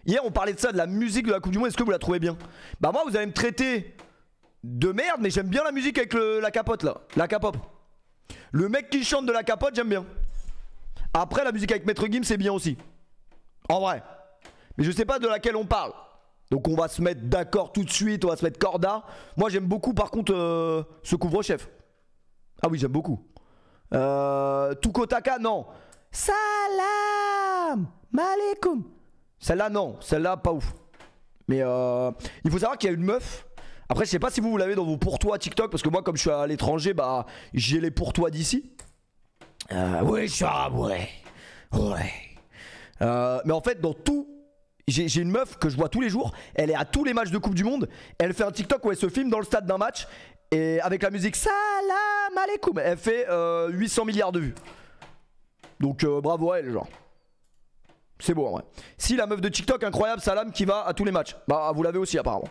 Hier on parlait de ça, de la musique de la Coupe du Monde, est-ce que vous la trouvez bien? Bah moi vous allez me traiter de merde, mais j'aime bien la musique avec la capote là, la capop. Le mec qui chante de la capote, j'aime bien. Après la musique avec Maître Gims c'est bien aussi. En vrai. Mais je sais pas de laquelle on parle. Donc on va se mettre d'accord tout de suite, on va se mettre corda. Moi j'aime beaucoup par contre ce couvre-chef. Ah oui j'aime beaucoup. Tukotaka non. Salam Malekoum. Celle-là non, celle-là pas ouf. Mais il faut savoir qu'il y a une meuf. Après je sais pas si vous l'avez dans vos pourtois TikTok. Parce que moi comme je suis à l'étranger, bah j'ai les pourtois d'ici. Ouais je suis arabe, ouais. Mais en fait dans tout, j'ai une meuf que je vois tous les jours. Elle est à tous les matchs de Coupe du Monde. Elle fait un TikTok où elle se filme dans le stade d'un match. Et avec la musique Salam Alaikum, elle fait 800 milliards de vues. Donc bravo à elle genre. C'est beau en vrai. Si la meuf de TikTok incroyable Salam qui va à tous les matchs. Bah vous l'avez aussi apparemment.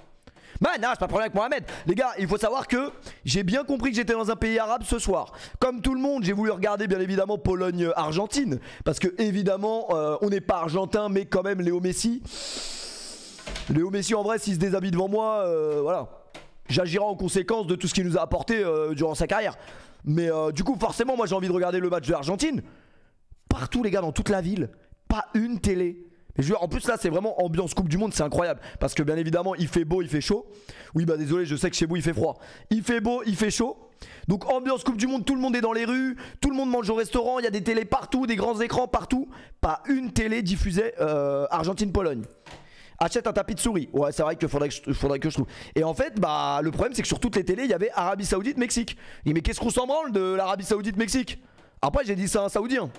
Bah non, c'est pas de problème avec Mohamed. Les gars, il faut savoir que j'ai bien compris que j'étais dans un pays arabe ce soir. Comme tout le monde, j'ai voulu regarder bien évidemment Pologne-Argentine. Parce que évidemment, on n'est pas argentin, mais quand même Léo Messi. Léo Messi en vrai, s'il se déshabille devant moi, voilà. J'agirai en conséquence de tout ce qu'il nous a apporté durant sa carrière. Mais du coup, forcément, moi j'ai envie de regarder le match de l'Argentine. Partout les gars, dans toute la ville, pas une télé. En plus là c'est vraiment ambiance Coupe du Monde, c'est incroyable. Parce que bien évidemment il fait beau, il fait chaud. Oui bah désolé, je sais que chez vous il fait froid. Il fait beau, il fait chaud. Donc ambiance Coupe du Monde, tout le monde est dans les rues. Tout le monde mange au restaurant, il y a des télés partout, des grands écrans partout. Pas une télé diffusait Argentine-Pologne. Achète un tapis de souris. Ouais c'est vrai qu'il faudrait que je trouve. Et en fait bah le problème c'est que sur toutes les télés il y avait Arabie Saoudite, Mexique. Mais qu'est-ce qu'on s'en branle de l'Arabie Saoudite, Mexique? Après j'ai dit ça à un Saoudien.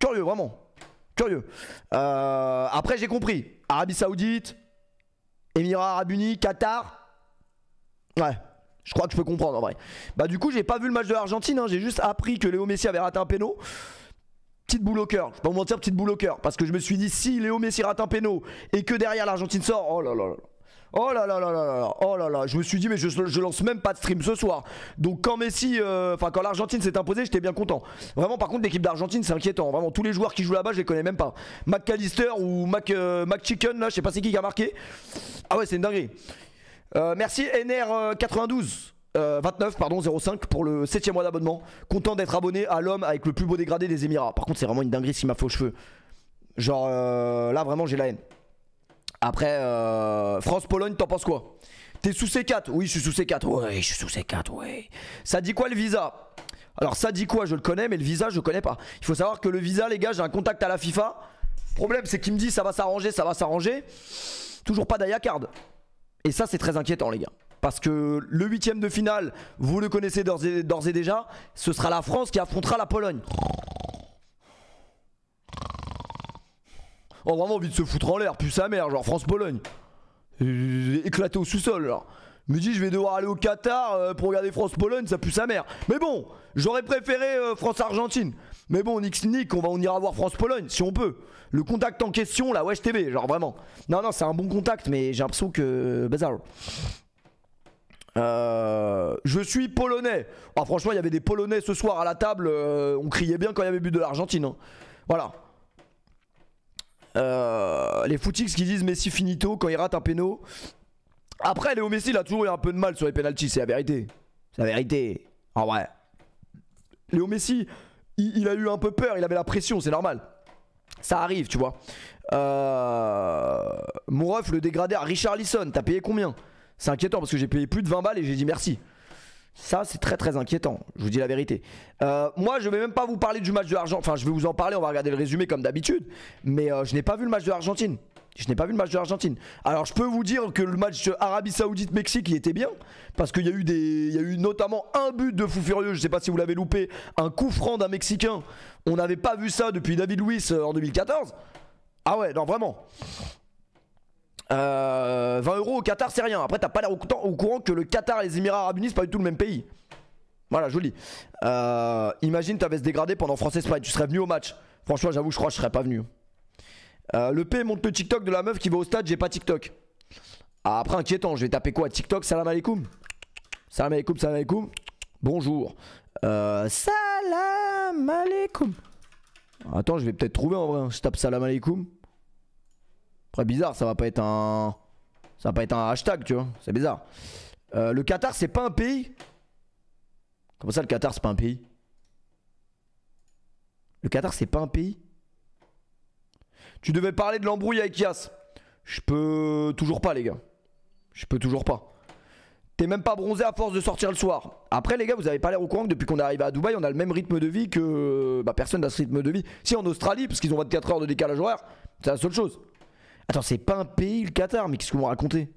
Curieux vraiment. Curieux. Après j'ai compris. Arabie Saoudite, Émirats Arabes Unis, Qatar. Ouais, je crois que je peux comprendre en vrai. Bah du coup j'ai pas vu le match de l'Argentine, hein. J'ai juste appris que Léo Messi avait raté un péno. Petite boule au cœur, je vais pas vous mentir, petite boule au cœur. Parce que je me suis dit si Léo Messi rate un péno et que derrière l'Argentine sort, oh là là là. Oh là là là là là, oh là là, je me suis dit mais je lance même pas de stream ce soir. Donc quand Messi, quand l'Argentine s'est imposée, j'étais bien content. Vraiment par contre l'équipe d'Argentine c'est inquiétant. Vraiment tous les joueurs qui jouent là-bas je les connais même pas. McAllister ou McChicken là, je sais pas c'est qui a marqué. Ah ouais c'est une dinguerie. Merci NR92. 29 pardon 05 pour le 7ème mois d'abonnement. Content d'être abonné à l'homme avec le plus beau dégradé des Émirats. Par contre c'est vraiment une dinguerie ce qu'il m'a fait aux cheveux. Genre là vraiment j'ai la haine. Après, France-Pologne, t'en penses quoi? T'es sous C4? Oui, je suis sous C4. Ouais, je suis sous C4, ouais. Ça dit quoi le visa? Alors, ça dit quoi? Je le connais, mais le visa, je le connais pas. Il faut savoir que le visa, les gars, j'ai un contact à la FIFA. Le problème, c'est qu'il me dit ça va s'arranger, ça va s'arranger. Toujours pas d'Ayacard. Et ça, c'est très inquiétant, les gars. Parce que le 8ème de finale, vous le connaissez d'ores et déjà, ce sera la France qui affrontera la Pologne. Oh vraiment envie de se foutre en l'air, puis sa mère, genre France-Pologne. Éclaté au sous-sol alors. Me dit je vais devoir aller au Qatar pour regarder France-Pologne, ça pue sa mère. Mais bon, j'aurais préféré France-Argentine. Mais bon, Nick, on ira voir France-Pologne si on peut. Le contact en question, la Wesh TV, genre vraiment. Non, c'est un bon contact, mais j'ai l'impression que... Bazar. Je suis polonais. Ah, franchement, il y avait des polonais ce soir à la table. On criait bien quand il y avait but de l'Argentine. Hein. Voilà. Les footix qui disent Messi finito quand il rate un péno. Après Léo Messi il a toujours eu un peu de mal sur les pénaltys, c'est la vérité. C'est la vérité. En vrai Léo Messi il a eu un peu peur, il avait la pression, c'est normal. Ça arrive tu vois. Mon ref le dégradé à Richarlison, t'as payé combien? C'est inquiétant parce que j'ai payé plus de 20 balles et j'ai dit merci. Ça c'est très inquiétant, je vous dis la vérité. Moi je vais même pas vous parler du match de l'Argentine. Enfin je vais vous en parler, on va regarder le résumé comme d'habitude. Mais je n'ai pas vu le match de l'Argentine. Alors je peux vous dire que le match Arabie Saoudite-Mexique il était bien. Parce qu'il y a eu notamment un but de fou furieux. Je sais pas si vous l'avez loupé. Un coup franc d'un Mexicain. On n'avait pas vu ça depuis David Luiz en 2014. Ah ouais non vraiment. 20 € au Qatar c'est rien. Après t'as pas l'air au courant que le Qatar et les Émirats Arabes Unis c'est pas du tout le même pays. Voilà joli. Imagine t'avais se dégradé pendant France-Espagne. Tu serais venu au match. Franchement j'avoue je crois que je serais pas venu. Le P monte le TikTok de la meuf qui va au stade. J'ai pas TikTok. Après inquiétant, je vais taper quoi? TikTok, salam alaikum. Salam alaikum. Bonjour. Salam alaikum. Attends je vais peut-être trouver en vrai. Je tape salam alaikum. Après bizarre, ça va pas être un hashtag, tu vois. C'est bizarre. Le Qatar, c'est pas un pays? Comment ça, le Qatar, c'est pas un pays? Le Qatar, c'est pas un pays? Tu devais parler de l'embrouille avec Yas. Je peux toujours pas, les gars. Je peux toujours pas. T'es même pas bronzé à force de sortir le soir. Après, les gars, vous avez pas l'air au courant que depuis qu'on est arrivé à Dubaï, on a le même rythme de vie que... Bah, personne n'a ce rythme de vie. Si, en Australie, parce qu'ils ont 24 heures de décalage horaire, c'est la seule chose. Attends, c'est pas un pays, le Qatar? Mais qu'est-ce que vous me racontez?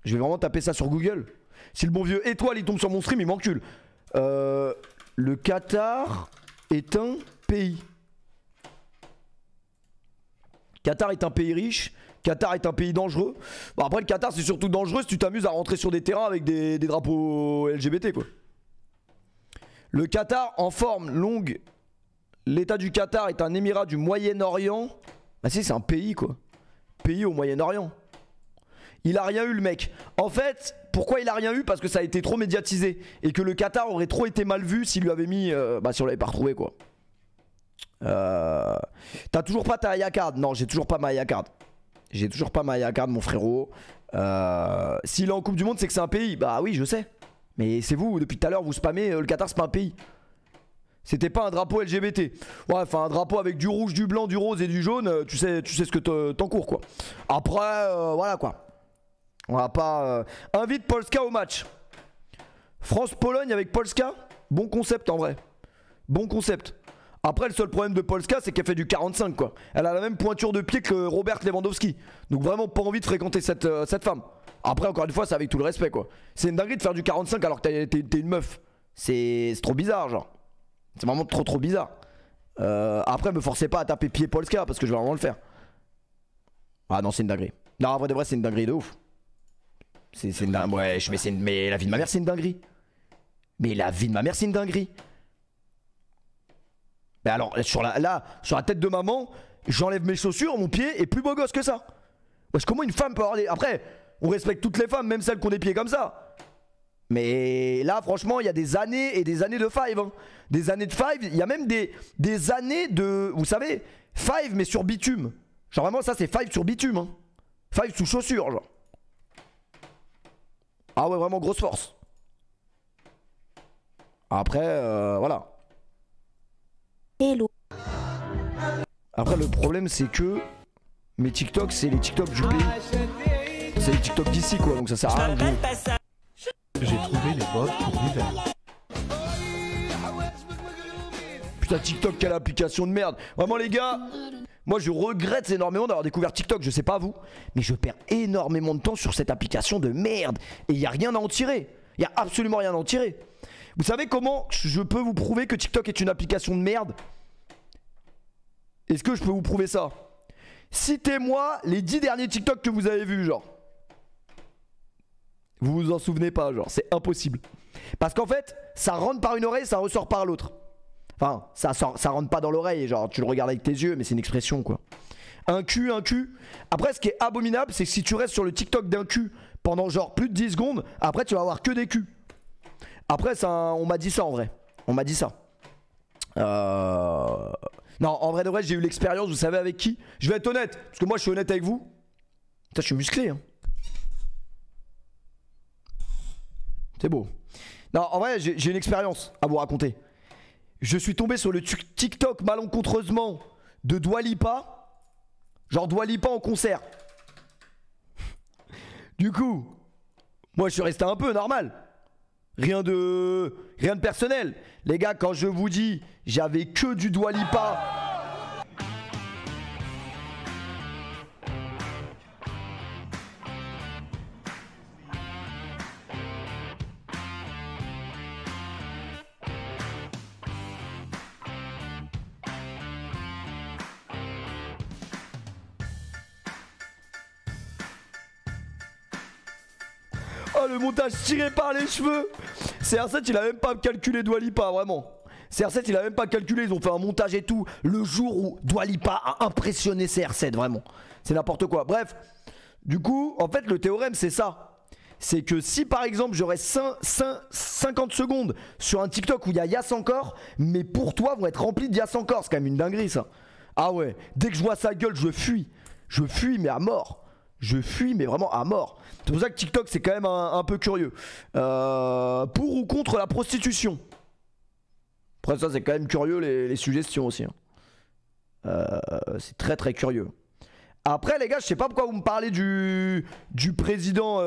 Je vais vraiment taper ça sur Google. Si le bon vieux étoile il tombe sur mon stream, il m'encule. Le Qatar est un pays. Qatar est un pays riche. Qatar est un pays dangereux. Bon, après, le Qatar, c'est surtout dangereux si tu t'amuses à rentrer sur des terrains avec des drapeaux LGBT, quoi. Le Qatar en forme longue. L'état du Qatar est un émirat du Moyen-Orient. Bah si, c'est un pays, quoi. Pays au Moyen-Orient. Il a rien eu, le mec. En fait, pourquoi il a rien eu? Parce que ça a été trop médiatisé. Et que le Qatar aurait trop été mal vu s'il lui avait mis... bah si on l'avait pas retrouvé, quoi. T'as toujours pas ta Hayakard? Non, j'ai toujours pas ma Hayakard. J'ai toujours pas ma Hayakard, mon frérot. S'il est en Coupe du Monde, c'est que c'est un pays. Bah oui, je sais. Mais c'est vous, depuis tout à l'heure, vous spammez. Le Qatar, c'est pas un pays. C'était pas un drapeau LGBT. Ouais, enfin, un drapeau avec du rouge, du blanc, du rose et du jaune. Tu sais ce que t'encours, quoi. Après, voilà, quoi. On va pas... Invite Polska au match. France-Pologne avec Polska. Bon concept, en vrai. Bon concept. Après, le seul problème de Polska, c'est qu'elle fait du 45, quoi. Elle a la même pointure de pied que Robert Lewandowski. Donc vraiment pas envie de fréquenter cette femme. Après, encore une fois, c'est avec tout le respect, quoi. C'est une dinguerie de faire du 45 alors que t'es une meuf. C'est trop bizarre, genre. C'est vraiment trop bizarre. Après, me forcez pas à taper pied Polska parce que je vais vraiment le faire. Ah non, c'est une dinguerie. Non, en vrai de vrai, c'est une dinguerie de ouf. C'est une dinguerie. Ouais, mais la vie de ma mère, c'est une dinguerie. Mais la vie de ma mère, c'est une dinguerie. Mais alors, sur la tête de maman, j'enlève mes chaussures, mon pied est plus beau gosse que ça. Parce que comment une femme peut avoir des... Après, on respecte toutes les femmes, même celles qui ont des pieds comme ça. Mais là, franchement, il y a des années et des années de five. Hein. Des années de five, il y a même des années de... Vous savez, five mais sur bitume. Genre vraiment, ça c'est five sur bitume. Hein. Five sous chaussures, genre. Ah ouais, vraiment grosse force. Après, voilà. Hello. Après, le problème, c'est que mes TikTok, c'est les TikTok du pays. C'est les TikTok d'ici, quoi. Donc ça sert à rien de jouer. J'ai trouvé les bottes pour l'hiver. Putain, TikTok, quelle application de merde. Vraiment, les gars, moi, je regrette énormément d'avoir découvert TikTok. Je sais pas vous, mais je perds énormément de temps sur cette application de merde. Et il n'y a rien à en tirer. Il n'y a absolument rien à en tirer. Vous savez comment je peux vous prouver que TikTok est une application de merde? Est-ce que je peux vous prouver ça? Citez-moi les 10 derniers TikTok que vous avez vus, genre. Vous vous en souvenez pas, genre, c'est impossible. Parce qu'en fait, ça rentre par une oreille, ça ressort par l'autre. Enfin, ça rentre pas dans l'oreille, genre, tu le regardes avec tes yeux, mais c'est une expression, quoi. Un cul. Après, ce qui est abominable, c'est que si tu restes sur le TikTok d'un cul pendant genre plus de 10 secondes, après, tu vas avoir que des culs. Après, ça, on m'a dit ça en vrai. On m'a dit ça. Non, en vrai de vrai, j'ai eu l'expérience, vous savez avec qui? Je vais être honnête, parce que moi je suis honnête avec vous. Putain, je suis musclé, hein. C'est beau. Non, en vrai, j'ai une expérience à vous raconter. Je suis tombé sur le TikTok malencontreusement de Dua Lipa. Genre Dua Lipa en concert. Du coup, moi je suis resté un peu normal. Rien de personnel. Les gars, quand je vous dis, j'avais que du Dua Lipa. Oh, le montage tiré par les cheveux. CR7 il a même pas calculé Dua Lipa, vraiment. CR7 il a même pas calculé, ils ont fait un montage et tout. Le jour où Dua Lipa a impressionné CR7, vraiment. C'est n'importe quoi. Bref, du coup, en fait le théorème c'est ça. c'est que si par exemple j'aurais 50 secondes sur un TikTok où il y a Yass encore, mes pour toi vont être remplis de Yass encore. C'est quand même une dinguerie ça. Ah ouais, dès que je vois sa gueule, je fuis. Je fuis mais à mort. Je fuis mais vraiment à mort. C'est pour ça que TikTok c'est quand même un peu curieux. Pour ou contre la prostitution? Après ça c'est quand même curieux les suggestions aussi. C'est très très curieux. Après les gars, je sais pas pourquoi vous me parlez du président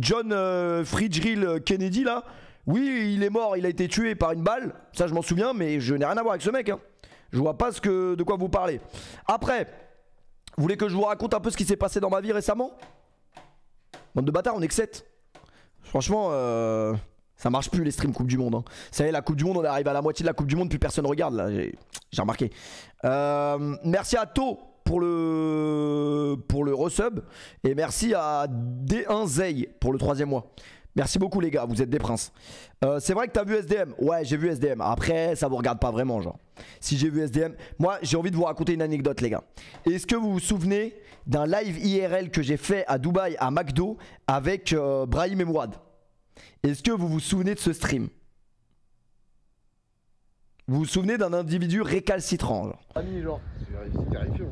John Fitzgerald Kennedy là. Oui, il est mort, il a été tué par une balle. Ça je m'en souviens, mais je n'ai rien à voir avec ce mec. Je vois pas de quoi vous parlez. Après, vous voulez que je vous raconte un peu ce qui s'est passé dans ma vie récemment? Bande de bâtards, on est que 7. Franchement, ça marche plus les streams Coupe du Monde. Hein. Ça y est, la Coupe du Monde, on est arrivé à la moitié de la Coupe du Monde, plus personne regarde là. J'ai remarqué. Merci à To pour le resub. Et merci à D1 Zey pour le 3e mois. Merci beaucoup les gars, vous êtes des princes. C'est vrai que t'as vu SDM? Ouais, j'ai vu SDM. Après, ça vous regarde pas vraiment, genre. Si j'ai vu SDM, moi j'ai envie de vous raconter une anecdote les gars. Est-ce que vous vous souvenez d'un live IRL que j'ai fait à Dubaï à McDo avec Brahim et Mourad? Est-ce que vous vous souvenez de ce stream? Vous vous souvenez d'un individu récalcitrant genre? C'est terrifiant.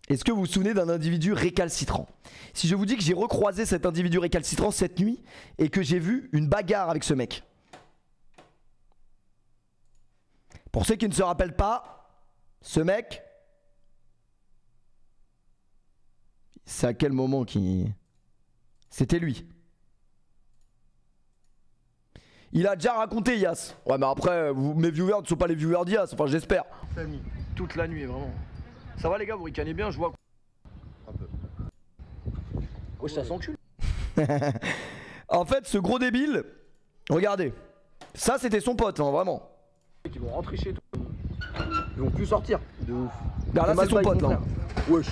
Est-ce que vous vous souvenez d'un individu récalcitrant? Si je vous dis que j'ai recroisé cet individu récalcitrant cette nuit et que j'ai vu une bagarre avec ce mec. Pour ceux qui ne se rappellent pas, ce mec, c'est à quel moment qui... C'était lui. Il a déjà raconté Yass. Ouais mais après, mes viewers ne sont pas les viewers d'Yass, enfin j'espère. Toute la nuit, vraiment. Ça va les gars, vous ricanez bien, je vois. Un peu. Oh, ça s'encule. En fait, ce gros débile, regardez. Ça, c'était son pote, hein, vraiment. Ils vont rentrer chez toi. Ils vont plus sortir. De ouf. Bah, là, c'est son pote, là. Wesh.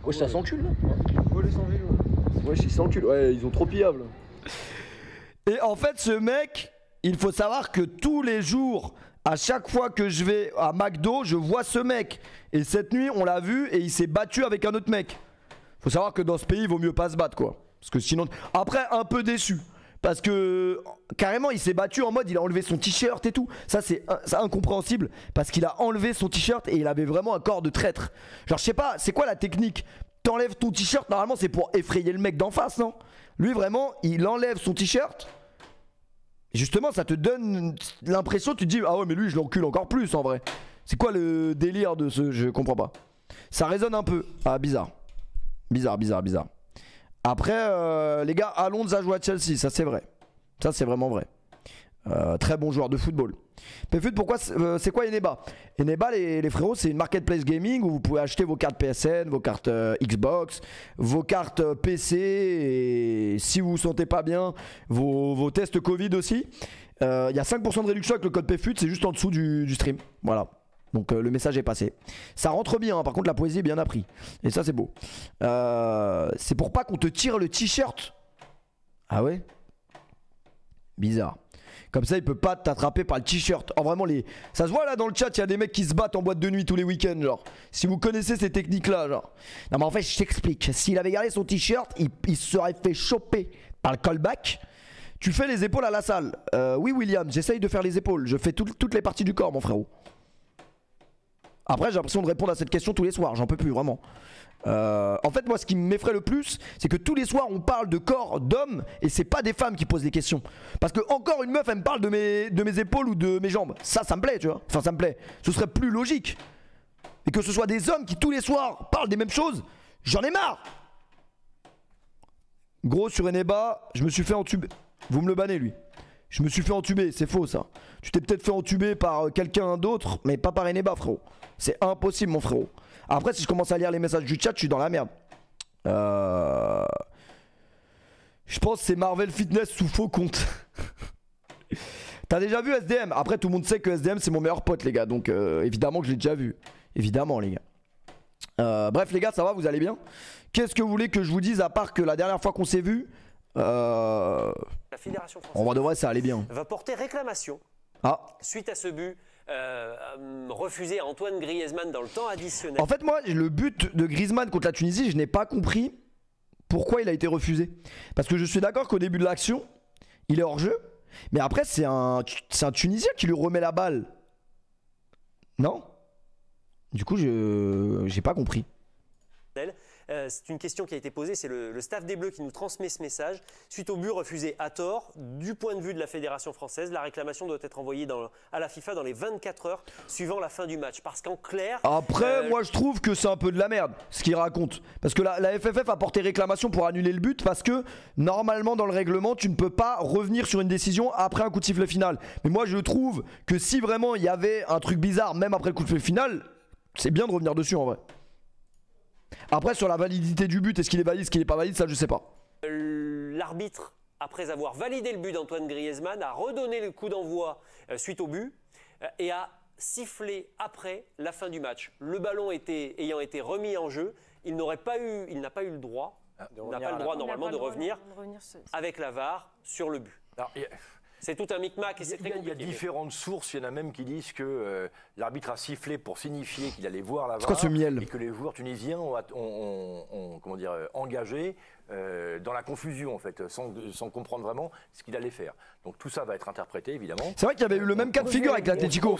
Wesh, ça s'encule, là. Voler sans vélo. Wesh, ils s'enculent. Ouais, ils ont trop pillable. Et en fait, ce mec, il faut savoir que tous les jours, à chaque fois que je vais à McDo, je vois ce mec. Et cette nuit, on l'a vu et il s'est battu avec un autre mec. Faut savoir que dans ce pays, il vaut mieux pas se battre, quoi. Parce que sinon... Après, un peu déçu. Parce que carrément, il s'est battu en mode, il a enlevé son t-shirt et tout. Ça, c'est incompréhensible. Parce qu'il a enlevé son t-shirt et il avait vraiment un corps de traître. Genre, je sais pas, c'est quoi la technique? T'enlèves ton t-shirt, normalement, c'est pour effrayer le mec d'en face, non? Lui, vraiment, il enlève son t-shirt. Justement, ça te donne l'impression, tu te dis, ah ouais, mais lui, je l'encule encore plus en vrai. C'est quoi le délire de ce... Je comprends pas. Ça résonne un peu. Ah, bizarre. Bizarre. Après, les gars, Alonso a joué à Chelsea, ça c'est vrai. Ça c'est vraiment vrai. Très bon joueur de football. PFUT, pourquoi c'est quoi Eneba? Eneba, les frérots, c'est une marketplace gaming où vous pouvez acheter vos cartes PSN, vos cartes Xbox, vos cartes PC et si vous vous sentez pas bien, vos tests Covid aussi. Il y a 5% de réduction avec le code PFUT, c'est juste en dessous du stream. Voilà. Donc le message est passé. Ça rentre bien, hein. Par contre la poésie est bien appris. Et ça c'est beau. C'est pour pas qu'on te tire le t-shirt. Ah ouais? Bizarre. Comme ça il peut pas t'attraper par le t-shirt. Oh vraiment ça se voit là dans le chat, il y a des mecs qui se battent en boîte de nuit tous les week-ends genre. Si vous connaissez ces techniques là genre. Non mais en fait je t'explique. S'il avait gardé son t-shirt, il se serait fait choper par le callback. Tu fais les épaules à la salle. Oui William, j'essaye de faire les épaules. Je fais toutes les parties du corps mon frérot. Après j'ai l'impression de répondre à cette question tous les soirs, j'en peux plus vraiment. En fait moi ce qui m'effraie le plus, c'est que tous les soirs on parle de corps d'hommes et c'est pas des femmes qui posent les questions. Parce que encore une meuf elle me parle de mes épaules ou de mes jambes. Ça me plaît tu vois, enfin ça me plaît. Ce serait plus logique. Et que ce soit des hommes qui tous les soirs parlent des mêmes choses, j'en ai marre. Gros sur Eneba, je me suis fait entuber. Vous me le bannez lui. Je me suis fait entuber, c'est faux ça. Tu t'es peut-être fait entuber par quelqu'un d'autre, mais pas par Eneba frérot. C'est impossible mon frérot. Après si je commence à lire les messages du chat, je suis dans la merde. Je pense que c'est Marvel Fitness sous faux compte. T'as déjà vu SDM? Après tout le monde sait que SDM c'est mon meilleur pote les gars. Donc évidemment que je l'ai déjà vu. Évidemment les gars. Bref les gars, ça va, vous allez bien? Qu'est-ce que vous voulez que je vous dise à part que la dernière fois qu'on s'est vu la Fédération française on va de vrai ça allait bien. va porter réclamation suite à ce but refusé à Antoine Griezmann dans le temps additionnel. En fait moi le but de Griezmann contre la Tunisie, je n'ai pas compris pourquoi il a été refusé. Parce que je suis d'accord qu'au début de l'action, il est hors jeu. Mais après, c'est un Tunisien qui lui remet la balle. Non? Du coup, j'ai pas compris. C'est une question qui a été posée, c'est le staff des Bleus qui nous transmet ce message. Suite au but refusé à tort, du point de vue de la Fédération française, la réclamation doit être envoyée à la FIFA dans les 24 heures suivant la fin du match. Parce qu'en clair... Après, moi je trouve que c'est un peu de la merde ce qu'il raconte. Parce que la FFF a porté réclamation pour annuler le but parce que normalement dans le règlement, tu ne peux pas revenir sur une décision après un coup de sifflet final. Mais moi je trouve que si vraiment il y avait un truc bizarre, même après le coup de sifflet final, c'est bien de revenir dessus en vrai. Après sur la validité du but, est-ce qu'il est valide, est-ce qu'il n'est pas valide, ça je sais pas. L'arbitre, après avoir validé le but d'Antoine Griezmann, a redonné le coup d'envoi suite au but et a sifflé après la fin du match. Le ballon ayant été remis en jeu, il n'a pas eu le droit, normalement de revenir avec la VAR sur le but. C'est tout un micmac et c'est très compliqué. Il y a différentes sources, il y en a même qui disent que l'arbitre a sifflé pour signifier qu'il allait voir la VAR. C'est quoi ce miel? Et que les joueurs tunisiens ont comment dire, engagé dans la confusion en fait, sans comprendre vraiment ce qu'il allait faire. Donc tout ça va être interprété évidemment. C'est vrai qu'il y avait eu le même cas de figure avec l'Atlético.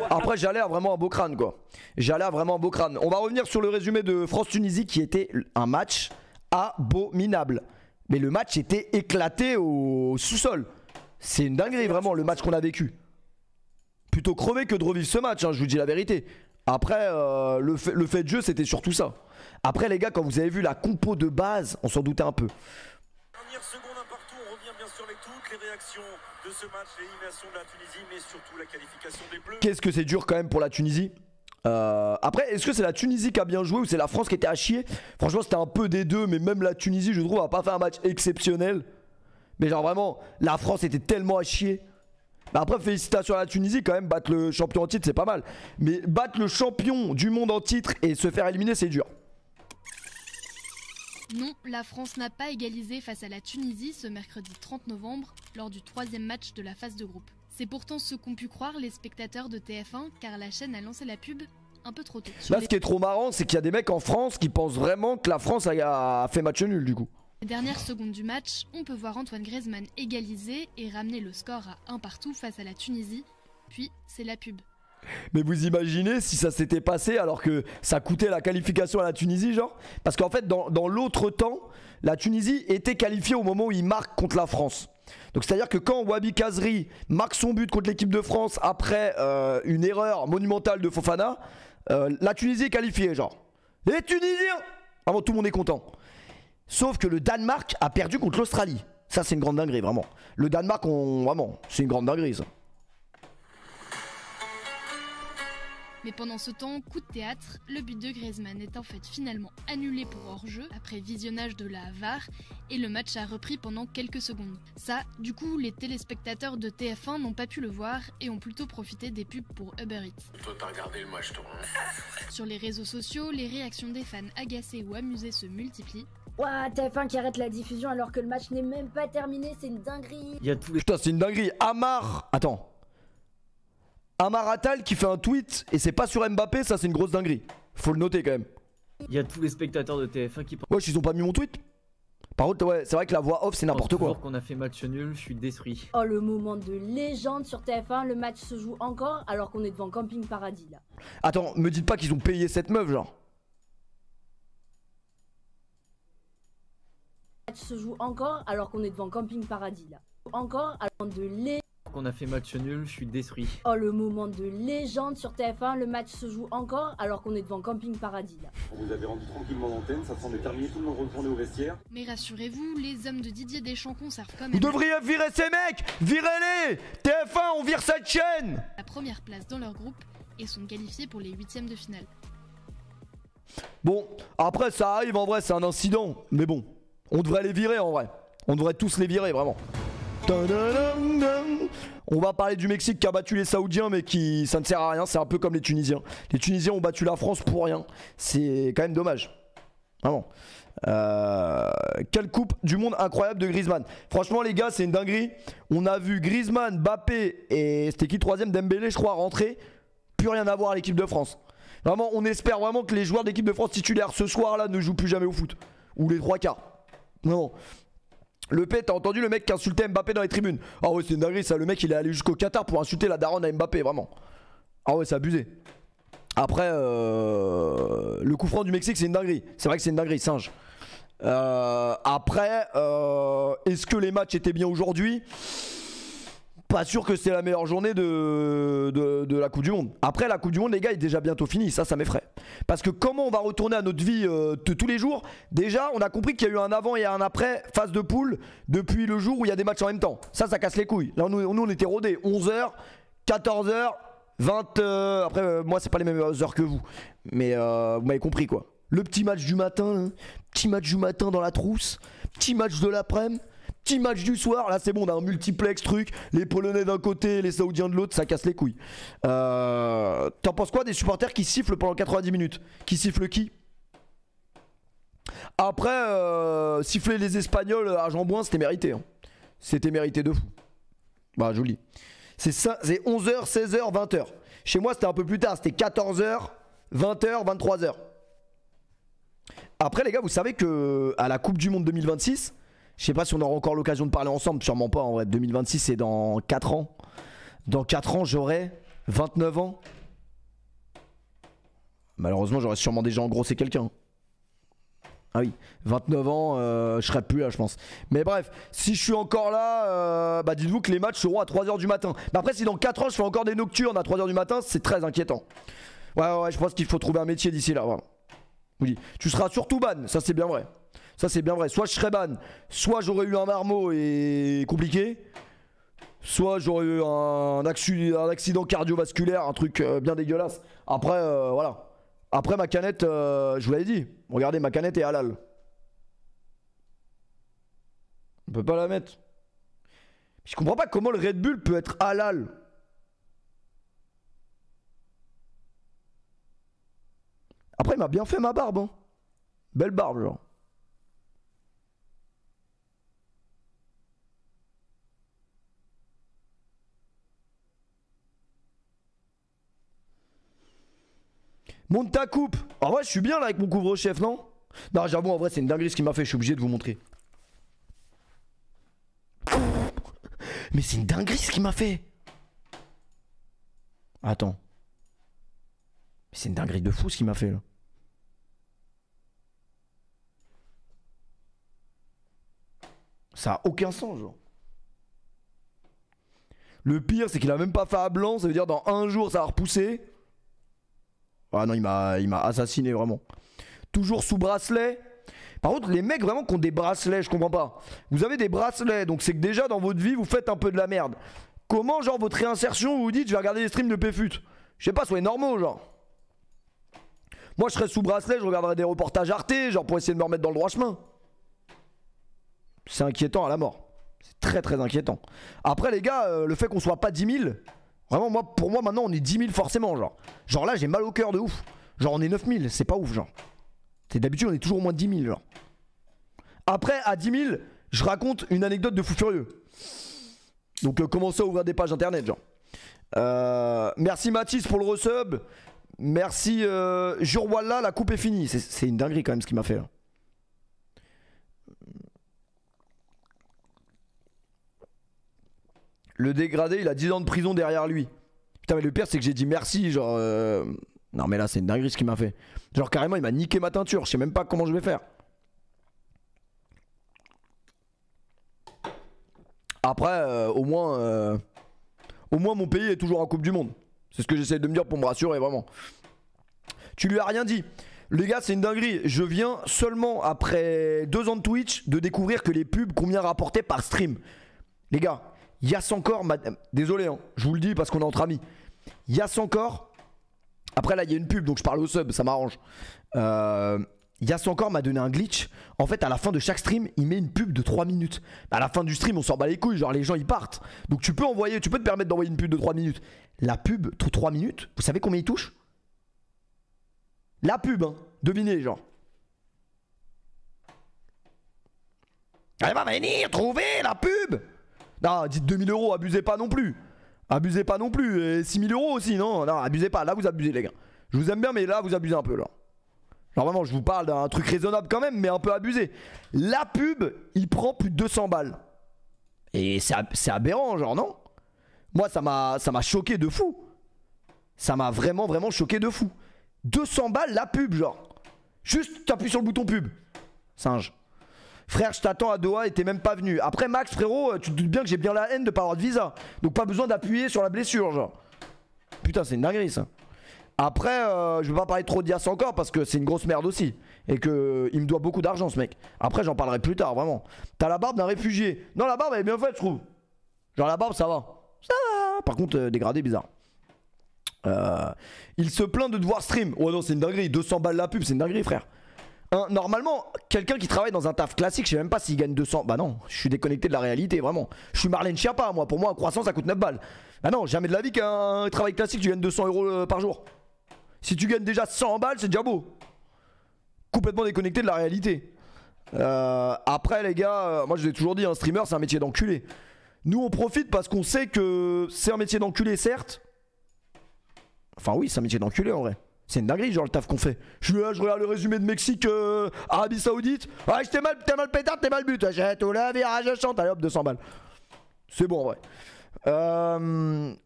Après j'allais à vraiment un beau crâne quoi. J'allais à vraiment un beau crâne. On va revenir sur le résumé de France-Tunisie qui était un match abominable. Mais le match était éclaté au sous-sol. C'est une dinguerie vraiment le match qu'on a vécu. Plutôt crevé que de revivre ce match, hein, je vous dis la vérité. Après le fait de jeu c'était surtout ça. Après les gars, quand vous avez vu la compo de base, on s'en doutait un peu. Dernière seconde un partout, on revient bien sûr avec toutes les réactions de ce match, l'élimination de la Tunisie mais surtout la qualification des Bleus. Qu'est-ce que c'est dur quand même pour la Tunisie. Après, est-ce que c'est la Tunisie qui a bien joué ou c'est la France qui était à chier? Franchement c'était un peu des deux, mais même la Tunisie je trouve a pas fait un match exceptionnel. Mais genre vraiment, la France était tellement à chier. Bah après, félicitations à la Tunisie quand même, battre le champion en titre c'est pas mal. Mais battre le champion du monde en titre et se faire éliminer c'est dur. Non, la France n'a pas égalisé face à la Tunisie ce mercredi 30 novembre lors du 3e match de la phase de groupe. C'est pourtant ce qu'ont pu croire les spectateurs de TF1 car la chaîne a lancé la pub un peu trop tôt. Là ce qui est trop marrant c'est qu'il y a des mecs en France qui pensent vraiment que la France a fait match nul du coup. Les dernières secondes du match, on peut voir Antoine Griezmann égaliser et ramener le score à 1 partout face à la Tunisie. Puis c'est la pub. Mais vous imaginez si ça s'était passé alors que ça coûtait la qualification à la Tunisie genre? Parce qu'en fait dans l'autre temps, la Tunisie était qualifiée au moment où il marque contre la France. Donc c'est à dire que quand Wabi Kazri marque son but contre l'équipe de France après une erreur monumentale de Fofana, la Tunisie est qualifiée genre. Les Tunisiens! Vraiment tout le monde est content. Sauf que le Danemark a perdu contre l'Australie. Ça c'est une grande dinguerie vraiment. Le Danemark vraiment c'est une grande dinguerie ça. Mais pendant ce temps, coup de théâtre, le but de Griezmann est en fait finalement annulé pour hors-jeu après visionnage de la VAR et le match a repris pendant quelques secondes. Ça, du coup, les téléspectateurs de TF1 n'ont pas pu le voir et ont plutôt profité des pubs pour Uber Eats. Toi t'as regardé le match toi. Sur les réseaux sociaux, les réactions des fans agacés ou amusés se multiplient. Ouah, TF1 qui arrête la diffusion alors que le match n'est même pas terminé, c'est une dinguerie. Putain c'est une dinguerie. Amar Attal qui fait un tweet et c'est pas sur Mbappé, ça c'est une grosse dinguerie. Faut le noter quand même. Il y a tous les spectateurs de TF1 qui pensent. Wesh, ils ont pas mis mon tweet. Par contre, ouais, c'est vrai que la voix off c'est n'importe quoi. Qu'on a fait match nul, je suis détruit. Oh, le moment de légende sur TF1, le match se joue encore alors qu'on est devant Camping Paradis là. Attends, me dites pas qu'ils ont payé cette meuf genre. Le match se joue encore alors qu'on est devant Camping Paradis là. Encore avant de légende. Qu'on a fait match nul, je suis détruit. Oh, le moment de légende sur TF1, le match se joue encore alors qu'on est devant Camping Paradis là. Vous avez rendu tranquillement l'antenne, ça semble terminé, tout le monde retourné au vestiaire. Mais rassurez-vous, les hommes de Didier Deschamps conservent quand même... Vous devriez virer ces mecs! Virez-les! TF1, on vire cette chaîne! La première place dans leur groupe et sont qualifiés pour les 8e de finale. Bon, après ça arrive en vrai, c'est un incident. Mais bon, on devrait les virer en vrai. On devrait tous les virer vraiment. On va parler du Mexique qui a battu les Saoudiens mais qui ça ne sert à rien, c'est un peu comme les Tunisiens. Les Tunisiens ont battu la France pour rien. C'est quand même dommage. Vraiment. Quelle coupe du monde incroyable de Griezmann. Franchement les gars c'est une dinguerie. On a vu Griezmann, Mbappé et c'était qui le troisième, Dembélé je crois rentrer. Plus rien à voir à l'équipe de France. Vraiment on espère vraiment que les joueurs d'équipe de France titulaires ce soir là ne jouent plus jamais au foot. Ou les 3 quarts. Non. Le P, t'as entendu le mec qui insultait Mbappé dans les tribunes? Ah ouais, c'est une dinguerie ça. Le mec, il est allé jusqu'au Qatar pour insulter la daronne à Mbappé, vraiment. Ah ouais, c'est abusé. Après, le coup franc du Mexique, c'est une dinguerie. C'est vrai que c'est une dinguerie, singe. Après, est-ce que les matchs étaient bien aujourd'hui? Pas sûr que c'était la meilleure journée de la Coupe du Monde. Après, la Coupe du Monde, les gars, est déjà bientôt finie. Ça m'effraie. Parce que comment on va retourner à notre vie de tous les jours? Déjà, on a compris qu'il y a eu un avant et un après phase de poule depuis le jour où il y a des matchs en même temps. Ça casse les couilles. Là, nous on était rodés. 11h, 14h, 20. Après, moi, c'est pas les mêmes heures que vous. Mais vous m'avez compris, quoi. Le petit match du matin, là. Petit match du matin dans la trousse. Petit match de l'après-midi. Petit match du soir, là c'est bon, on a un multiplex truc, les Polonais d'un côté, les Saoudiens de l'autre, ça casse les couilles. T'en penses quoi des supporters qui sifflent pendant 90 minutes? Qui sifflent qui? Après, siffler les Espagnols à Jean-Bouin, c'était mérité. Hein. C'était mérité de fou. Bah, je vous le dis. C'est 11h, 16h, 20h. Chez moi, c'était un peu plus tard, c'était 14h, 20h, 23h. Après, les gars, vous savez que à la Coupe du Monde 2026, je sais pas si on aura encore l'occasion de parler ensemble, sûrement pas en vrai. 2026 c'est dans 4 ans. Dans 4 ans j'aurai 29 ans. Malheureusement j'aurais sûrement déjà engrossé quelqu'un. Ah oui, 29 ans, je serai plus là je pense. Mais bref, si je suis encore là, bah dites-vous que les matchs seront à 3h du matin. Mais après si dans 4 ans je fais encore des nocturnes à 3h du matin, c'est très inquiétant. Ouais, je pense qu'il faut trouver un métier d'ici là. Voilà. Je vous dis, tu seras surtout ban, ça c'est bien vrai. Ça c'est bien vrai, soit je serais ban, soit j'aurais eu un marmot et compliqué, soit j'aurais eu un accident cardiovasculaire, un truc bien dégueulasse. Après voilà. Après ma canette, je vous l'avais dit, regardez ma canette est halal. On peut pas la mettre. Je comprends pas comment le Red Bull peut être halal. Après il m'a bien fait ma barbe hein. Belle barbe genre. Monte ta coupe. En vrai je suis bien là avec mon couvre-chef non? Non j'avoue en vrai c'est une dinguerie ce qu'il m'a fait. Je suis obligé de vous montrer. Mais c'est une dinguerie ce qu'il m'a fait. Attends. C'est une dinguerie de fou ce qu'il m'a fait là. Ça a aucun sens genre. Le pire c'est qu'il a même pas fait à blanc. Ça veut dire dans un jour ça va repousser. Ah non il m'a assassiné vraiment. Toujours sous bracelet. Par contre les mecs vraiment qui ont des bracelets je comprends pas. Vous avez des bracelets donc c'est que déjà dans votre vie vous faites un peu de la merde. Comment genre votre réinsertion vous vous dites je vais regarder les streams de PFUT? Je sais pas soyez normaux genre. Moi je serais sous bracelet je regarderais des reportages Arte genre pour essayer de me remettre dans le droit chemin. C'est inquiétant à la mort. C'est très très inquiétant. Après les gars le fait qu'on soit pas 10 000. Vraiment pour moi maintenant on est 10 000 forcément genre. Genre là j'ai mal au cœur de ouf. Genre on est 9 000 c'est pas ouf genre. D'habitude on est toujours au moins de 10 000 genre. Après à 10 000 je raconte une anecdote de fou furieux. Donc commencez à ouvrir des pages internet genre. Merci Mathis pour le resub. Merci Jurwalla la coupe est finie. C'est une dinguerie quand même ce qu'il m'a fait là. Le dégradé il a 10 ans de prison derrière lui. Putain mais le pire c'est que j'ai dit merci genre non mais là c'est une dinguerie ce qu'il m'a fait. Genre carrément il m'a niqué ma teinture. Je sais même pas comment je vais faire. Après au moins mon pays est toujours en Coupe du Monde. C'est ce que j'essaie de me dire pour me rassurer vraiment. Tu lui as rien dit. Les gars c'est une dinguerie. Je viens seulement après 2 ans de Twitch de découvrir que les pubs combien rapportaient par stream. Les gars Yass encore, désolé hein, je vous le dis parce qu'on est entre amis. Yass encore, après là il y a une pub donc je parle au sub, ça m'arrange. Yass encore m'a donné un glitch. En fait à la fin de chaque stream il met une pub de 3 minutes. À la fin du stream on s'en bat les couilles, genre les gens ils partent. Donc tu peux te permettre d'envoyer une pub de 3 minutes. La pub, 3 minutes, vous savez combien il touche? La pub hein, devinez genre. Elle va venir trouver la pub. Non, dites 2000 €, abusez pas non plus. Abusez pas non plus. Et 6000 € aussi, non, abusez pas. Là, vous abusez, les gars. Je vous aime bien, mais là, vous abusez un peu, là. Genre vraiment, je vous parle d'un truc raisonnable quand même, mais un peu abusé. La pub, il prend plus de 200 balles. Et c'est aberrant, genre, non? Moi, ça m'a choqué de fou. Ça m'a vraiment choqué de fou. 200 balles la pub, genre. Juste, t'appuies sur le bouton pub. Singe. Frère, je t'attends à Doha et t'es même pas venu. Après, Max, frérot, tu te doutes bien que j'ai bien la haine de pas avoir de visa. Donc, pas besoin d'appuyer sur la blessure, genre. Putain, c'est une dinguerie, ça. Après, je vais pas parler trop d'Ias encore parce que c'est une grosse merde aussi. Et que il me doit beaucoup d'argent, ce mec. Après, j'en parlerai plus tard, vraiment. T'as la barbe d'un réfugié. Non, la barbe, elle est bien faite, je trouve. Genre, la barbe, ça va. Ça va. Par contre, dégradé, bizarre. Il se plaint de devoir stream. Oh non, c'est une dinguerie. 200 balles la pub, c'est une dinguerie, frère. Normalement, quelqu'un qui travaille dans un taf classique, je sais même pas s'il gagne 200. Bah non, je suis déconnecté de la réalité, vraiment. Je suis Marlène Schiappa, moi. Pour moi, un croissant, ça coûte 9 balles. Bah non, jamais de la vie qu'un travail classique, tu gagnes 200 € par jour. Si tu gagnes déjà 100 balles, c'est déjà beau. Complètement déconnecté de la réalité. Après, les gars, moi je vous ai toujours dit, un streamer, c'est un métier d'enculé. Nous, on profite parce qu'on sait que c'est un métier d'enculé, certes. Enfin, oui, c'est un métier d'enculé en vrai. C'est une dinguerie, genre le taf qu'on fait. Je suis là, je regarde le résumé de Mexique, Arabie Saoudite. Ouais, t'es mal pétard, t'es mal but. J'ai tout le virage, je chante. Allez hop, 200 balles. C'est bon en vrai.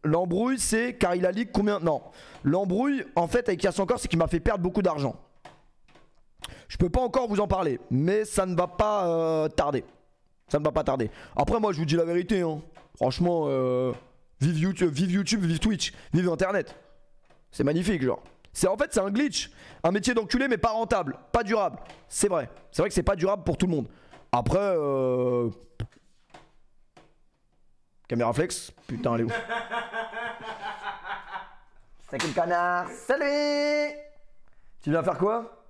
L'embrouille, c'est car il a leak combien? Non. L'embrouille, en fait, avec Yass encore, c'est qu'il m'a fait perdre beaucoup d'argent. Je peux pas encore vous en parler, mais ça ne va pas tarder. Ça ne va pas tarder. Après, moi, je vous dis la vérité. Hein. Franchement, vive YouTube, vive Twitch, vive Internet. C'est magnifique, genre. En fait, c'est un glitch. Un métier d'enculé, mais pas rentable, pas durable. C'est vrai. C'est vrai que c'est pas durable pour tout le monde. Après, caméra flex, putain, elle est où? C'est quel canard? Salut! Tu viens faire quoi?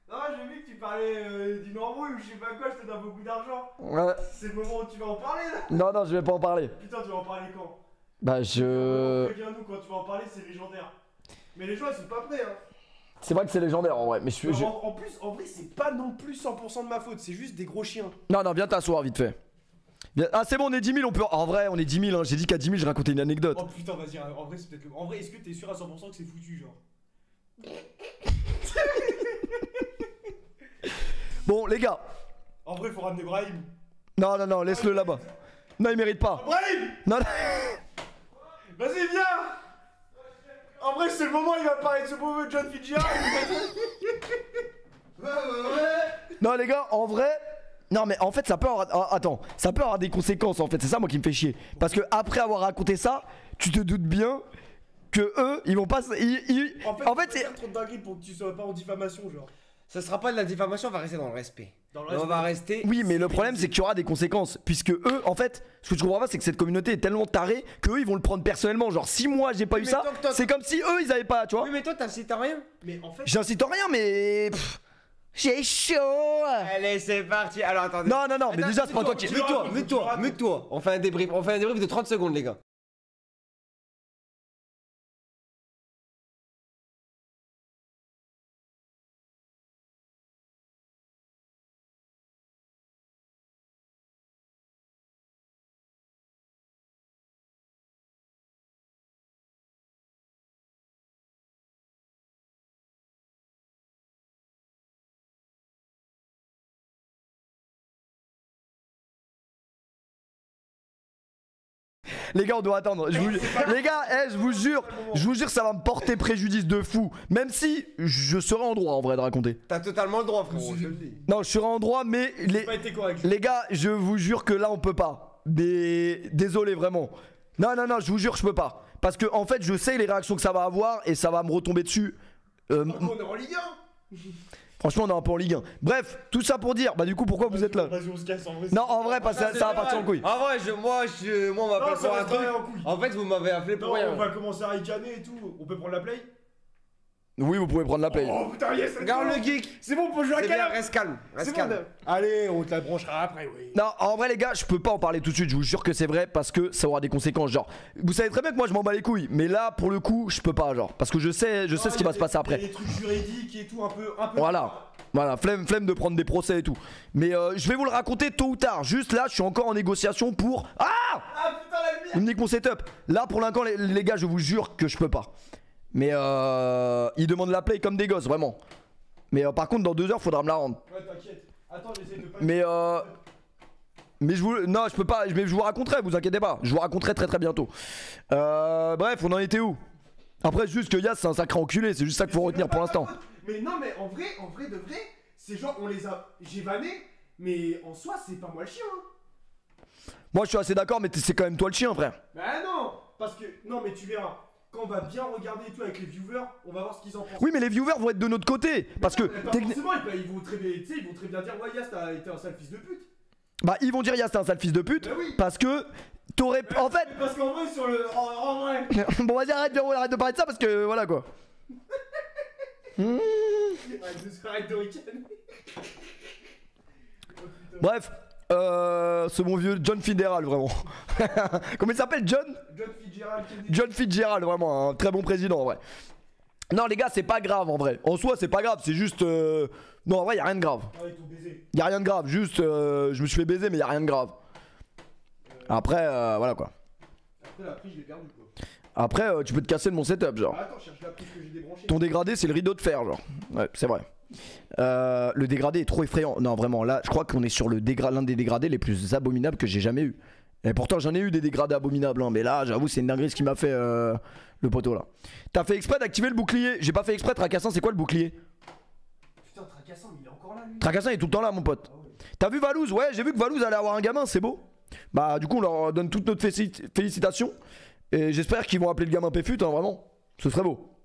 Non, j'ai vu que tu parlais d'une embrouille ou je sais pas quoi, je te donne beaucoup d'argent. Ouais. C'est le moment où tu vas en parler là? Non, non, je vais pas en parler. Putain, tu vas en parler quand? Bah, Reviens-nous quand tu vas en parler, c'est légendaire. Mais les gens ils sont pas prêts, hein. C'est vrai que c'est légendaire en vrai, mais En plus, en vrai, c'est pas non plus 100% de ma faute, c'est juste des gros chiens. Non, non, viens t'asseoir vite fait. Ah, c'est bon, on est 10 000, on peut. En vrai, on est 10 000, hein. J'ai dit qu'à 10 000, je racontais une anecdote. Oh putain, vas-y, en vrai, c'est peut-être le. En vrai, est-ce que t'es sûr à 100% que c'est foutu, genre? Bon, les gars. En vrai, faut ramener Brahim. Non, non, non, laisse-le là-bas. Non, il mérite pas. Brahim! Non, non. Vas-y, viens! En vrai, c'est le moment, il va parler de ce beau John Fitzgerald. Non, les gars, en vrai. Non, mais en fait, ça peut avoir. Attends, ça peut avoir des conséquences en fait. C'est ça, moi, qui me fait chier. Parce que après avoir raconté ça, tu te doutes bien que eux, ils vont pas. En fait c'est trop de dinguerie pour que tu sois pas en diffamation, genre. Ça sera pas de la diffamation, on va rester dans le respect. On va rester. Oui, mais le problème, c'est qu'il y aura des conséquences. Puisque eux, en fait, ce que je comprends pas, c'est que cette communauté est tellement tarée qu'eux, ils vont le prendre personnellement. Genre, si moi, j'ai pas eu ça, c'est comme si eux, ils avaient pas, tu vois. Oui, mais toi, t'incites à rien. Mais en fait. J'incite rien, mais. J'ai chaud. Allez, c'est parti. Alors, attendez. Non, non, non, mais déjà, c'est pas toi qui. Mute-toi. On fait un débrief de 30 secondes, les gars. Les gars, on doit attendre. Les gars, je vous jure, ça va me porter préjudice de fou. Même si je serai en droit en vrai de raconter. T'as totalement le droit, frérot. Je le dis. Non, je serai en droit, mais les gars, je vous jure que là, on peut pas. Désolé, vraiment. Non, non, non, je vous jure, je peux pas. Parce que en fait, je sais les réactions que ça va avoir et ça va me retomber dessus. On est en Ligue 1. Franchement, on est un peu en Ligue 1. Bref, tout ça pour dire, bah du coup, pourquoi vous êtes là? Vas-y, on se casse en vrai. Non, en vrai, parce que ça va partir en couille. En vrai, moi, on m'appelle pour un truc. En fait, vous m'avez appelé pour rien. On va commencer à ricaner et tout. On peut prendre la play? Oui, vous pouvez prendre la paye. Oh putain, yes! Regarde le geek! C'est bon, pour jouer à quelle heure? Reste calme, reste calme. Allez, on te la branchera après, oui. Non, en vrai, les gars, je peux pas en parler tout de suite. Je vous jure que c'est vrai parce que ça aura des conséquences. Genre, vous savez très bien que moi je m'en bats les couilles, mais là, pour le coup, je peux pas, genre, parce que je sais ce qui va se passer après. Il y a des trucs juridiques et tout, un peu. Voilà, flemme de prendre des procès et tout. Mais je vais vous le raconter tôt ou tard. Juste là, je suis encore en négociation pour. Ah putain, la lumière! Il me nique mon setup. Là, pour l'instant, les gars, je vous jure que je peux pas. Mais ils demandent la play comme des gosses, vraiment. Mais par contre, dans 2 heures, faudra me la rendre. Ouais, t'inquiète. Attends, j'essaie de pas. Mais je vous. Non, je peux pas. Mais je vous raconterai, vous inquiétez pas. Je vous raconterai très bientôt. Bref, on en était où? Après, juste que Yas, c'est un sacré enculé. C'est juste ça qu'il faut retenir pour l'instant. Mais non, mais en vrai de vrai, ces gens, on les a. J'ai vanné, mais en soi, c'est pas moi le chien. Hein. Moi, je suis assez d'accord, mais c'est quand même toi le chien, frère. Bah non, parce que. Non, mais tu verras. Quand on va bien regarder et tout avec les viewers, on va voir ce qu'ils en pensent. Oui, mais les viewers vont être de notre côté. Parce que. Forcément, ils vont très bien dire, ouais, Yas, t'as été un sale fils de pute. Bah, ils vont dire Yas, t'es un sale fils de pute. Bah oui. Parce que. T'aurais. En fait. Parce qu'en vrai, sur le. En vrai. Bon, vas-y, arrête de parler de ça parce que. Voilà quoi. Arrête de ricaner. Bref. Ce bon vieux John Fitzgerald, vraiment. Comment il s'appelle, John Fitzgerald. John Fitzgerald, vraiment, un très bon président en vrai. Non, les gars, c'est pas grave en vrai. En soi, c'est pas grave, c'est juste. Non, en vrai, y'a rien de grave. Ah, ils t'ont baisé. Y'a rien de grave, juste. Je me suis fait baiser, mais y'a rien de grave. Après, voilà quoi. Après, la prise, je l'ai perdu quoi. Après, tu peux te casser de mon setup, genre. Attends, cherche la prise que j'ai débranchée. Ton dégradé, c'est le rideau de fer, genre. Ouais, c'est vrai. Le dégradé est trop effrayant. Non, vraiment, là, je crois qu'on est sur l'un des dégradés les plus abominables que j'ai jamais eu. Et pourtant, j'en ai eu des dégradés abominables, hein, mais là, j'avoue, c'est une dinguerie ce qui m'a fait le poteau là. T'as fait exprès d'activer le bouclier. J'ai pas fait exprès, Tracassin, c'est quoi le bouclier? Putain, Tracassin, il est encore là lui. Tracassin est tout le temps là, mon pote. T'as vu Valouz? Ouais, j'ai vu que Valouz allait avoir un gamin, c'est beau. Bah, du coup, on leur donne toutes notre félicitations. Et j'espère qu'ils vont appeler le gamin Péfut, hein, vraiment. Ce serait beau.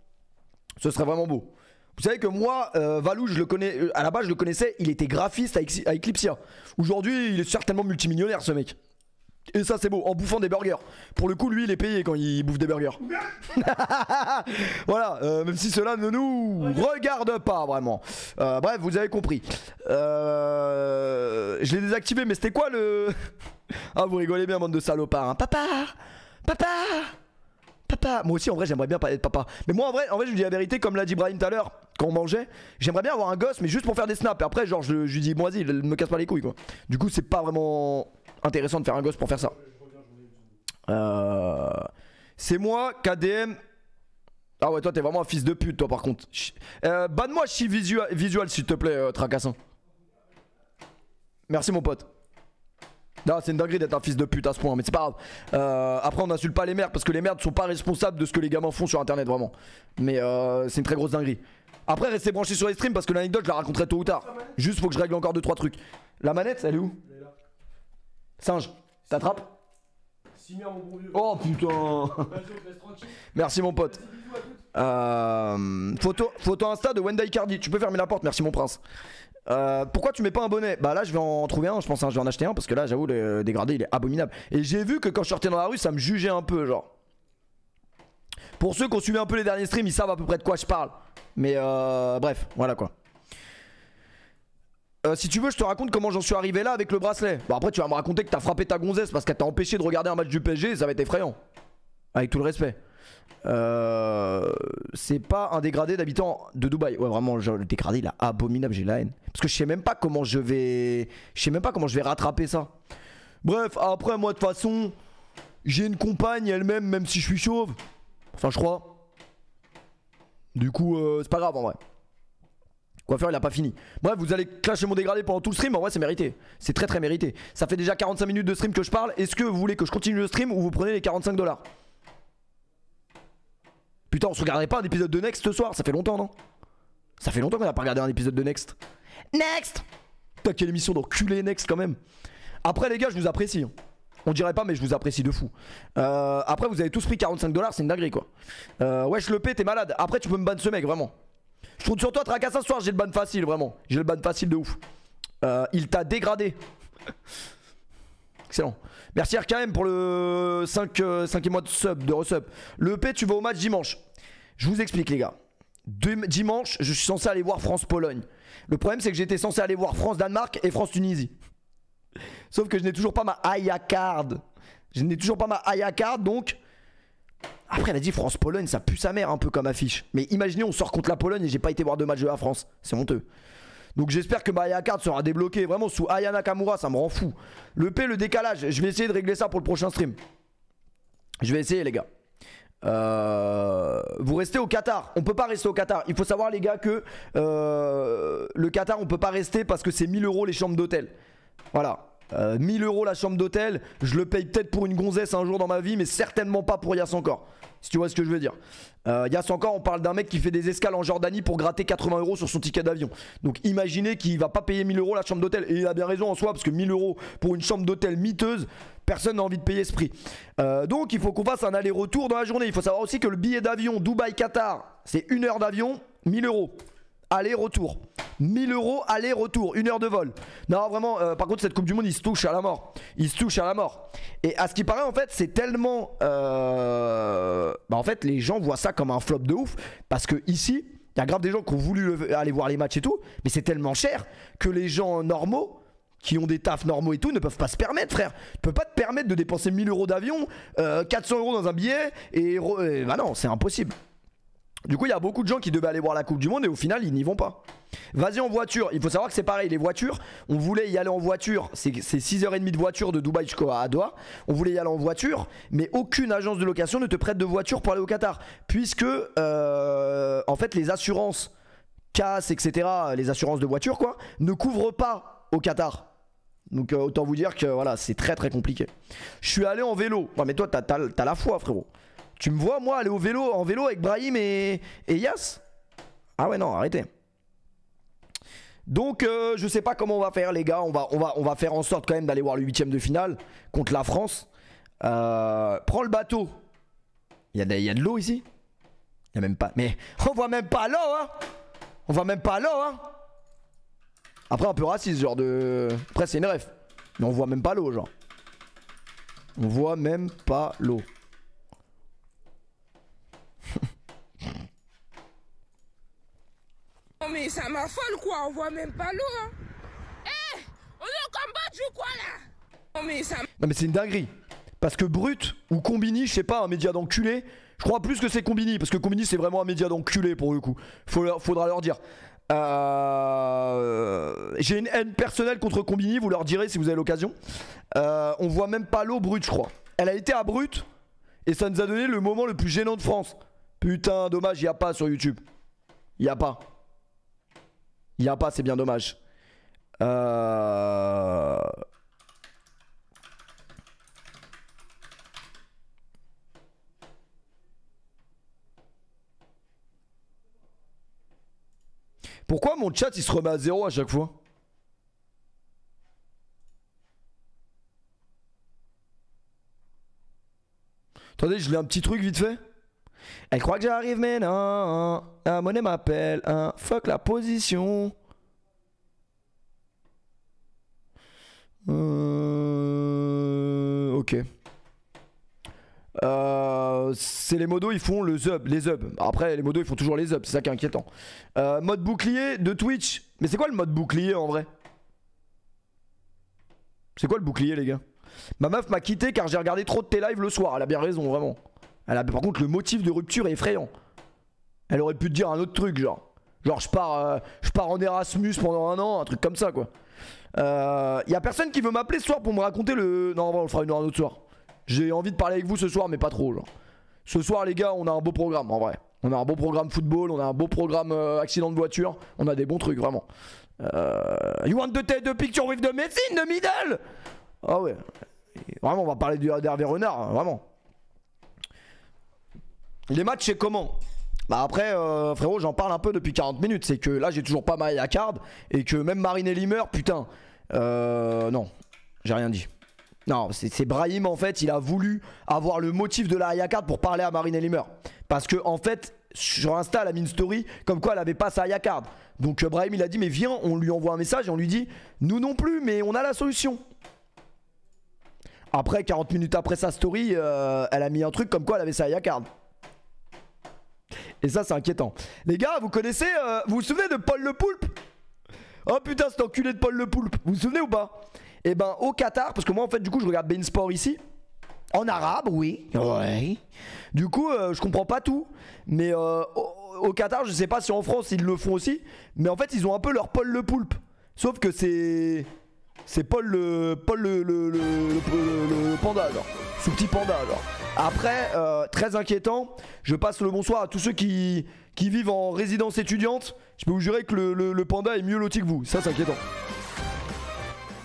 Ce serait vraiment beau. Vous savez que moi, Valou, je le connais. À la base, je le connaissais. Il était graphiste à Eclipsia. Aujourd'hui, il est certainement multimillionnaire, ce mec. Et ça, c'est beau. En bouffant des burgers. Pour le coup, lui, il est payé quand il bouffe des burgers. Voilà. Même si cela ne nous regarde pas vraiment. Bref, vous avez compris. Je l'ai désactivé, mais c'était quoi le. Ah, vous rigolez bien, bande de salopards. Hein. Papa. Moi aussi, en vrai, j'aimerais bien parler de papa. Mais moi, en vrai, je lui dis la vérité, comme l'a dit Brahim tout à l'heure, quand on mangeait. J'aimerais bien avoir un gosse, mais juste pour faire des snaps. Et après, genre, je lui dis, moi, vas-y, me casse pas les couilles, quoi. Du coup, c'est pas vraiment intéressant de faire un gosse pour faire ça. C'est moi, KDM. Ah ouais, toi, t'es vraiment un fils de pute, toi, par contre. Banne-moi chi visual, s'il te plaît, Tracassin. Merci, mon pote. Non, c'est une dinguerie d'être un fils de pute à ce point, mais c'est pas grave. Après, on n'insulte pas les merdes parce que les merdes sont pas responsables de ce que les gamins font sur internet, vraiment. Mais c'est une très grosse dinguerie. Après, restez branchés sur les streams parce que l'anecdote, je la raconterai tôt ou tard. Juste, faut que je règle encore 2-3 trucs. La manette, elle est où? Singe, t'attrapes? Oh putain. Merci, mon pote. Photo Insta de Wendell Cardi. Tu peux fermer la porte, merci, mon prince. Pourquoi tu mets pas un bonnet? Bah là je vais en trouver un, je pense, hein, je vais en acheter un parce que là j'avoue le dégradé il est abominable. Et j'ai vu que quand je sortais dans la rue ça me jugeait un peu, genre. Pour ceux qui ont suivi un peu les derniers streams, ils savent à peu près de quoi je parle. Mais bref, voilà quoi. Si tu veux je te raconte comment j'en suis arrivé là avec le bracelet. Bon après tu vas me raconter que t'as frappé ta gonzesse parce qu'elle t'a empêché de regarder un match du PSG, ça va être effrayant. Avec tout le respect. C'est pas un dégradé d'habitant de Dubaï. Ouais vraiment le dégradé il est abominable, j'ai la haine. Parce que je sais même pas comment je vais. Je sais même pas comment je vais rattraper ça. Bref, après moi de toute façon, j'ai une compagne elle-même, même si je suis chauve. Enfin je crois. Du coup c'est pas grave en vrai. Coiffeur il a pas fini. Bref, vous allez clasher mon dégradé pendant tout le stream. En vrai c'est mérité. C'est très très mérité. Ça fait déjà 45 minutes de stream que je parle. Est-ce que vous voulez que je continue le stream ou vous prenez les 45$? Putain, on se regarderait pas un épisode de Next ce soir? Ça fait longtemps, non? Ça fait longtemps qu'on a pas regardé un épisode de Next. Next! Putain, quelle émission d'enculé Next quand même. Après les gars, je vous apprécie. Hein. On dirait pas, mais je vous apprécie de fou. Après, vous avez tous pris 45$, c'est une dinguerie quoi. Wesh, le P, t'es malade. Après, tu peux me ban ce mec, vraiment. Je compte sur toi, Tracassin, ce soir, j'ai le ban facile, vraiment. J'ai le ban facile de ouf. Il t'a dégradé. Excellent. Merci RKM pour le 5e mois de resub. Le EP, tu vas au match dimanche. Je vous explique les gars. Dimanche, je suis censé aller voir France-Pologne. Le problème, c'est que j'étais censé aller voir France-Danemark et France-Tunisie. Sauf que je n'ai toujours pas ma Aya Card. Je n'ai toujours pas ma Aya Card, donc... Après, elle a dit France-Pologne, ça pue sa mère un peu comme affiche. Mais imaginez, on sort contre la Pologne et j'ai pas été voir 2 matchs de la France. C'est honteux. Donc j'espère que ma Aya Card sera débloquée. Vraiment sous Aya Nakamura, ça me rend fou. Le P, le décalage, je vais essayer de régler ça pour le prochain stream. Je vais essayer les gars. Vous restez au Qatar. On peut pas rester au Qatar. Il faut savoir les gars que le Qatar on peut pas rester parce que c'est 1000 € les chambres d'hôtel. Voilà. 1000 € la chambre d'hôtel, je le paye peut-être pour une gonzesse un jour dans ma vie, mais certainement pas pour Yass encore. Si tu vois ce que je veux dire. Yass encore, on parle d'un mec qui fait des escales en Jordanie pour gratter 80 € sur son ticket d'avion. Donc imaginez qu'il va pas payer 1000 € la chambre d'hôtel. Et il a bien raison en soi, parce que 1000 € pour une chambre d'hôtel miteuse, personne n'a envie de payer ce prix. Donc il faut qu'on fasse un aller-retour dans la journée. Il faut savoir aussi que le billet d'avion Dubaï-Qatar, c'est 1 heure d'avion, 1000 €. Aller-retour. 1000 € aller-retour, 1 heure de vol. Non, vraiment, par contre, cette Coupe du Monde, il se touche à la mort. Il se touche à la mort. Et à ce qui paraît, en fait, c'est tellement. En fait, les gens voient ça comme un flop de ouf. Parce que ici, il y a grave des gens qui ont voulu aller voir les matchs et tout. Mais c'est tellement cher que les gens normaux, qui ont des tafs normaux et tout, ne peuvent pas se permettre, frère. Tu peux pas te permettre de dépenser 1000 € d'avion, 400 € dans un billet. Bah non, c'est impossible. Du coup, il y a beaucoup de gens qui devaient aller voir la Coupe du Monde et au final, ils n'y vont pas. Vas-y en voiture. Il faut savoir que c'est pareil, les voitures, on voulait y aller en voiture. C'est 6h30 de voiture de Dubaï jusqu'à Doha. On voulait y aller en voiture, mais aucune agence de location ne te prête de voiture pour aller au Qatar. Puisque, en fait, les assurances casse, etc., les assurances de voiture, quoi, ne couvrent pas au Qatar. Donc, autant vous dire que voilà, c'est très très compliqué. Je suis allé en vélo. Ouais, mais toi, t'as la foi, frérot. Tu me vois moi aller en vélo avec Brahim et Yass? Ah ouais non, arrêtez. Donc je sais pas comment on va faire les gars. On va faire en sorte quand même d'aller voir le 8ème de finale contre la France. Prends le bateau. Il y a de l'eau ici? Il y a même pas. Mais on voit même pas l'eau hein. On voit même pas l'eau hein. Après un peu raciste genre de. Après c'est une ref. Mais on voit même pas l'eau genre. On voit même pas l'eau. Non mais ça m'affole quoi, on voit même pas l'eau hein. Eh, on est au Cambodge ou quoi là? Non mais ça. Non mais c'est une dinguerie. Parce que Brut ou Combini, je sais pas, un média d'enculé. Je crois plus que c'est Combini, parce que Combini c'est vraiment un média d'enculé pour le coup. Faudra leur dire. J'ai une haine personnelle contre Combini, vous leur direz si vous avez l'occasion. On voit même pas l'eau Brut je crois. Elle a été à Brut et ça nous a donné le moment le plus gênant de France. Putain dommage, y a pas sur YouTube. Y a pas. Y a pas, c'est bien dommage. Pourquoi mon chat il se remet à 0 à chaque fois? Attendez, je lis un petit truc vite fait. Elle croit que j'arrive mais non. La monnaie m'appelle. Fuck la position. Ok. C'est les modos ils font les zubs. Après les modos ils font toujours les zubs, c'est ça qui est inquiétant. Mode bouclier de Twitch. Mais c'est quoi le mode bouclier en vrai? C'est quoi le bouclier les gars? Ma meuf m'a quitté car j'ai regardé trop de tes lives le soir. Elle a bien raison vraiment. Par contre le motif de rupture est effrayant. Elle aurait pu te dire un autre truc genre je pars en Erasmus pendant 1 an, un truc comme ça quoi. Y a personne qui veut m'appeler ce soir pour me raconter le... Non on le fera un autre soir. J'ai envie de parler avec vous ce soir mais pas trop genre. Ce soir les gars on a un beau programme en vrai. On a un beau programme football, on a un beau programme accident de voiture. On a des bons trucs vraiment. You want to take the picture with the Messi in the middle? Ah ouais. Vraiment on va parler d'Hervé Renard hein, vraiment. Les matchs c'est comment? Bah après frérot j'en parle un peu depuis 40 minutes. C'est que là j'ai toujours pas ma card. Et que même Marinelli meurt putain. Non j'ai rien dit. Non c'est Brahim en fait. Il a voulu avoir le motif de la card pour parler à Marinelli meurt. Parce que en fait sur Insta elle a mis une story comme quoi elle avait pas sa card. Donc Brahim il a dit mais viens on lui envoie un message et on lui dit nous non plus mais on a la solution. Après 40 minutes après sa story elle a mis un truc comme quoi elle avait sa card. Et ça c'est inquiétant. Les gars vous connaissez vous vous souvenez de Paul Le Poulpe? Oh putain cet enculé de Paul Le Poulpe. Vous vous souvenez ou pas? Et ben au Qatar, parce que moi en fait du coup je regarde Bein Sport ici. En arabe oui. Ouais. Du coup je comprends pas tout. Mais au Qatar je sais pas si en France ils le font aussi. Mais en fait ils ont un peu leur Paul Le Poulpe. Sauf que c'est Paul le panda genre. Ce petit panda genre. Après, très inquiétant, je passe le bonsoir à tous ceux qui vivent en résidence étudiante. Je peux vous jurer que le panda est mieux loti que vous. Ça, c'est inquiétant.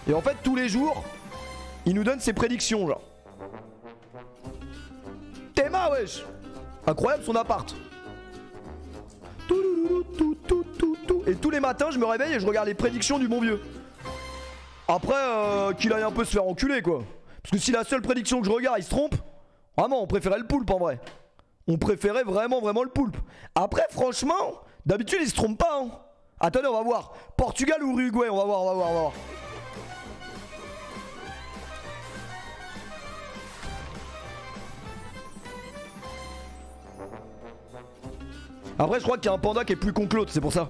Et en fait, tous les jours, il nous donne ses prédictions, genre. Théma, wesh. Incroyable son appart. Et tous les matins, je me réveille et je regarde les prédictions du bon vieux. Après, qu'il aille un peu se faire enculer, quoi. Parce que si la seule prédiction que je regarde, il se trompe, vraiment, on préférait le poulpe en vrai. On préférait vraiment le poulpe. Après, franchement, d'habitude, il se trompe pas. Hein. Attendez, on va voir. Portugal ou Uruguay, on va voir. Après, je crois qu'il y a un panda qui est plus con que l'autre, c'est pour ça.